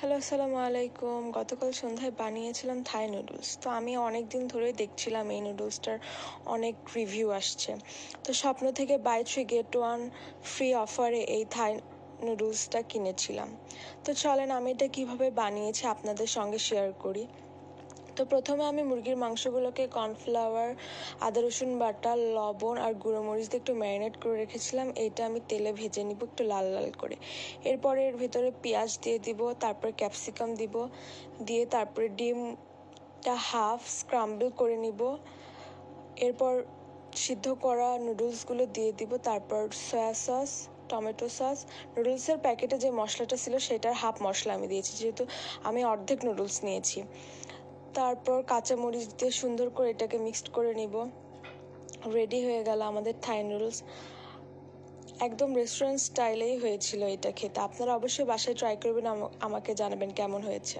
Hello, আসসালামু আলাইকুম। গতকাল সন্ধ্যায় বানিয়েছিলাম থাই নুডলস। তো আমি অনেক দিন ধরেই দেখছিলাম এই নুডলসটার অনেক রিভিউ আসছে। তো স্বপ্ন থেকে বাই 3 গেট 1 ফ্রি অফারে এই থাই নুডলসটা কিনেছিলাম। তো চলেন আমি এটা কীভাবে বানিয়েছি আপনাদের সঙ্গে শেয়ার করি। তো প্রথমে আমি মুরগির মাংসগুলোকে কর্নফ্লাওয়ার, আদা রসুন বাটা, লবণ আর গুঁড়ো মরিচ দিয়ে একটু ম্যারিনেট করে রেখেছিলাম। এইটা আমি তেলে ভেজে নিব একটু লাল লাল করে। এরপরে এর ভিতরে পেঁয়াজ দিয়ে দিব, তারপরে ক্যাপসিকাম দিব, দিয়ে তারপরে ডিমটা হাফ স্ক্রাম্বল করে নিব। এরপর সিদ্ধ করা নুডলসগুলো দিয়ে দিব, তারপর সয়া সস, টমেটো সস, নুডলসের প্যাকেটে যে মশলাটা ছিল সেটার হাফ মশলা আমি দিয়েছি, যেহেতু আমি অর্ধেক নুডলস নিয়েছি। তারপর কাঁচামরিচ দিয়ে সুন্দর করে এটাকে মিক্সড করে নিব। রেডি হয়ে গেল আমাদের থাই নুডলস। একদম রেস্টুরেন্ট স্টাইলেই হয়েছিল এটা খেতে। আপনারা অবশ্যই বাসায় ট্রাই করবেন, আমাকে জানাবেন কেমন হয়েছে।